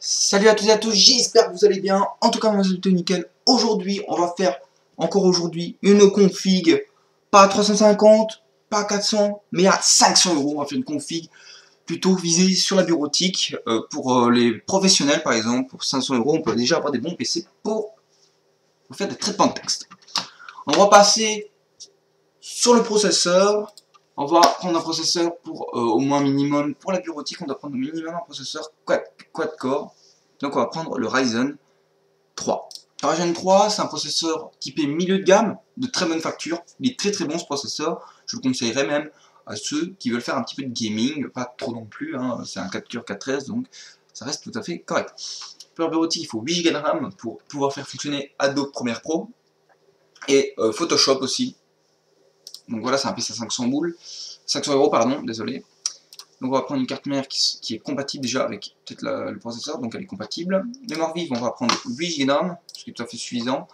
Salut à tous et à tous, j'espère que vous allez bien. En tout cas, moi, c'est nickel. Aujourd'hui, on va faire, encore aujourd'hui, une config, pas à 350, pas à 400, mais à 500 euros. On va faire une config plutôt visée sur la bureautique. Pour les professionnels, par exemple, pour 500 euros, on peut déjà avoir des bons PC pour faire des traitements de texte. On va passer sur le processeur. On va prendre un processeur pour au moins minimum, pour la bureautique, on doit prendre au minimum un processeur quad-core. Donc on va prendre le Ryzen 3. Le Ryzen 3, c'est un processeur typé milieu de gamme, de très bonne facture. Il est très très bon ce processeur. Je le conseillerais même à ceux qui veulent faire un petit peu de gaming, pas trop non plus, hein. C'est un 4 coeurs 413, donc ça reste tout à fait correct. Pour la bureautique, il faut 8 Go de RAM pour pouvoir faire fonctionner Adobe Premiere Pro et Photoshop aussi. Donc voilà, c'est un PC à 500 boules, 500 euros pardon, désolé. Donc on va prendre une carte mère qui est compatible déjà avec peut-être le processeur, donc elle est compatible. Mémoire vive, on va prendre 8 Go de RAM, ce qui est tout à fait suffisant.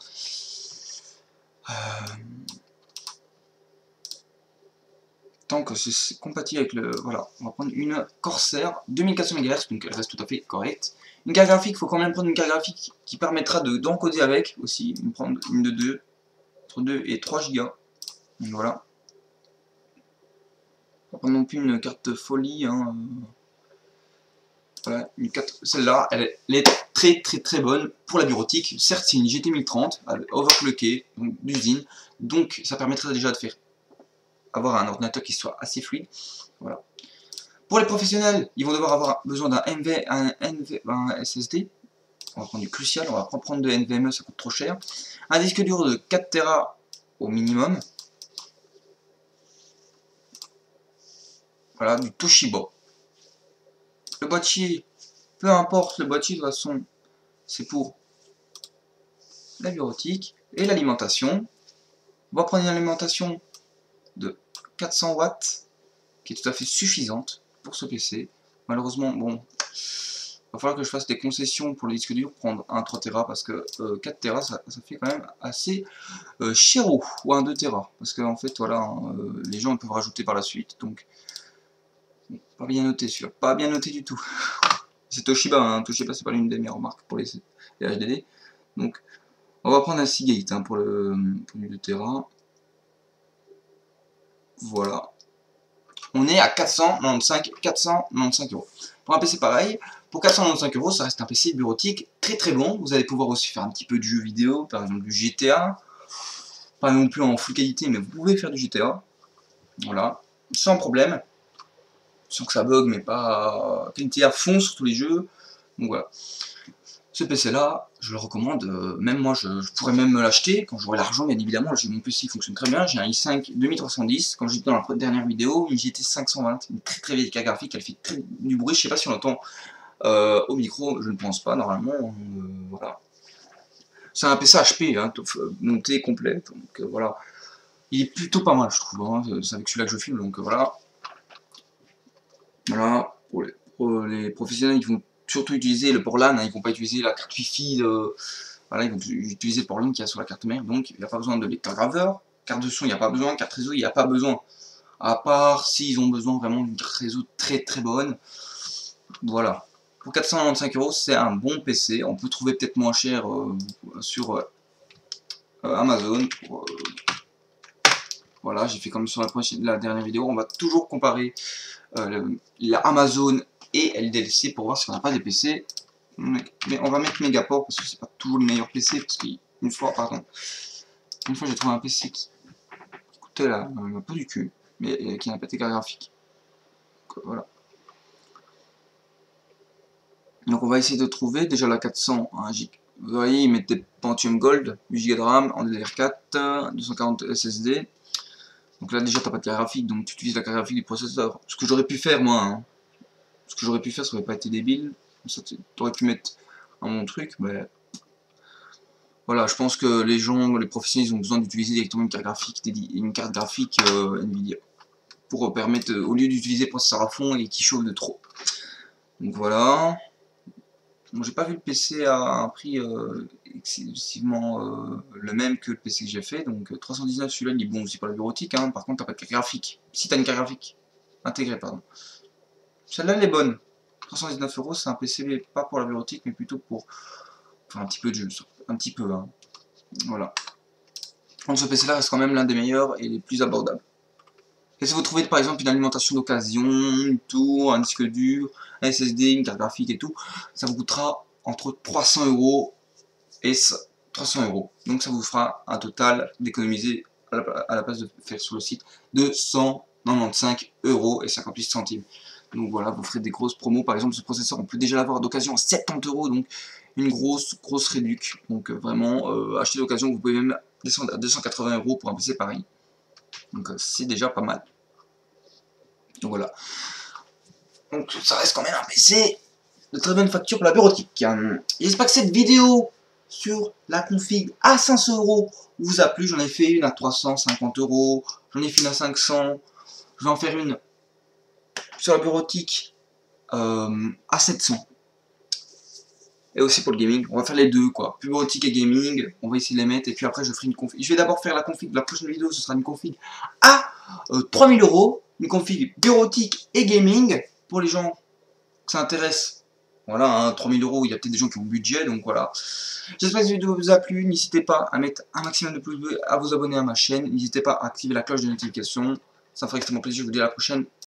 Tant que c'est compatible avec le... Voilà, on va prendre une Corsair 2400 MHz, donc elle reste tout à fait correcte. Une carte graphique, il faut quand même prendre une carte graphique qui permettra d'encoder avec aussi, prendre une de 2, entre 2 et 3 Go. Donc voilà. On va prendre non plus une carte folie, hein. Voilà, celle-là, elle est très bonne pour la bureautique. Certes, c'est une GT 1030, overclockée, d'usine, donc ça permettrait déjà de faire avoir un ordinateur qui soit assez fluide. Voilà. Pour les professionnels, ils vont devoir avoir besoin d'un un SSD. On va prendre du Crucial, on va pas prendre de NVMe, ça coûte trop cher. Un disque dur de 4 Tera au minimum. Voilà, du Toshiba. Le boîtier, peu importe le boîtier, de toute façon, c'est pour la bureautique et l'alimentation. On va prendre une alimentation de 400 watts, qui est tout à fait suffisante pour ce PC. Malheureusement, bon, il va falloir que je fasse des concessions pour le disque dur, prendre un 3 Tera, parce que 4 Tera, ça fait quand même assez chéro, ou un 2 Tera, parce que en fait, voilà, hein, les gens peuvent rajouter par la suite, donc, pas bien noté celui-là, pas bien noté du tout. C'est Toshiba, hein. Toshiba c'est pas l'une des meilleures marques pour les HDD, donc on va prendre un Seagate hein, pour le 2 Tera. Voilà. On est à 495 euros. Pour un PC pareil, pour 495 euros, ça reste un PC bureautique très bon. Vous allez pouvoir aussi faire un petit peu de jeux vidéo, par exemple du GTA. Pas non plus en full qualité, mais vous pouvez faire du GTA. Voilà, sans problème. Sans que ça bug, mais pas qualité à fond sur tous les jeux. Donc voilà. Ce PC là, je le recommande, même moi je pourrais même me l'acheter quand j'aurai l'argent bien évidemment. J'ai mon PC qui fonctionne très bien, j'ai un i5 2310, comme j'ai dit dans la dernière vidéo, une GT 520, une très vieille carte graphique, elle fait du bruit, je sais pas si on l'entend au micro, je ne pense pas normalement, voilà. C'est un PC HP, hein, monté complet, donc voilà. Il est plutôt pas mal je trouve, hein, c'est avec celui-là que je filme, donc voilà. Voilà, pour les professionnels, ils vont surtout utiliser le port LAN, hein, ils vont pas utiliser la carte Wi-Fi, voilà, ils vont utiliser le port LAN qu'il y a sur la carte mère, donc il n'y a pas besoin de lecteur graveur, carte de son il n'y a pas besoin, carte réseau il n'y a pas besoin, à part s'ils ont besoin vraiment d'une carte réseau très bonne, voilà. Pour 495 euros, c'est un bon PC, on peut trouver peut-être moins cher sur Amazon, voilà, j'ai fait comme sur la dernière vidéo, on va toujours comparer la Amazon et LDLC pour voir si on n'a pas des PC. Mais on va mettre Megaport parce que c'est pas toujours le meilleur PC. Parce qu'une fois, j'ai trouvé un PC qui coûtait pas du cul, mais qui n'a pas de carte graphique. Donc, voilà. Donc on va essayer de trouver déjà la 400 1 Go. Vous voyez, ils mettent des Pentium Gold, 8 Go de RAM en DDR4, 240 SSD. Donc là déjà t'as pas de carte graphique, donc tu utilises la carte graphique du processeur. Ce que j'aurais pu faire moi, hein. Ce que j'aurais pu faire, ça aurait pas été débile. T'aurais pu mettre un mon truc, mais voilà, je pense que les gens, les professionnels, ils ont besoin d'utiliser directement une carte graphique Nvidia pour permettre, au lieu d'utiliser le processeur à fond et qui chauffe de trop. Donc voilà. Bon, j'ai pas vu le PC à un prix excessivement le même que le PC que j'ai fait, donc 319 celui-là il est bon aussi pour la bureautique, hein. Par contre t'as pas de carte graphique. Si t'as une carte graphique intégrée, pardon. Celle-là elle est bonne. 319 euros, c'est un PC pas pour la bureautique, mais plutôt pour faire un petit peu de jeu, un petit peu, hein. Voilà. Donc ce PC là reste quand même l'un des meilleurs et les plus abordables. Et si vous trouvez par exemple une alimentation d'occasion, tout, un disque dur, un SSD, une carte graphique et tout, ça vous coûtera entre 300 euros et 300 euros. Donc ça vous fera un total d'économiser à la place de faire sur le site de 195 euros et 58 centimes. Donc voilà, vous ferez des grosses promos. Par exemple, ce processeur, on peut déjà l'avoir d'occasion à 70 euros, donc une grosse réduc. Donc vraiment, acheter d'occasion, vous pouvez même descendre à 280 euros pour un PC pareil. Donc c'est déjà pas mal. Donc voilà. Donc ça reste quand même un PC de très bonne facture pour la bureautique. J'espère que cette vidéo sur la config à 500 euros vous a plu. J'en ai fait une à 350 euros, j'en ai fait une à 500, je vais en faire une sur la bureautique à 700. Et aussi pour le gaming, on va faire les deux quoi, bureautique et gaming, on va essayer de les mettre et puis après je ferai une config. Je vais d'abord faire la config, la prochaine vidéo ce sera une config à 3000 euros, une config bureautique et gaming pour les gens que ça intéresse. Voilà, hein, 3000 euros, il y a peut-être des gens qui ont le budget, donc voilà. J'espère que cette vidéo vous a plu, n'hésitez pas à mettre un maximum de pouces bleus, à vous abonner à ma chaîne, n'hésitez pas à activer la cloche de notification, ça me ferait extrêmement plaisir, je vous dis à la prochaine.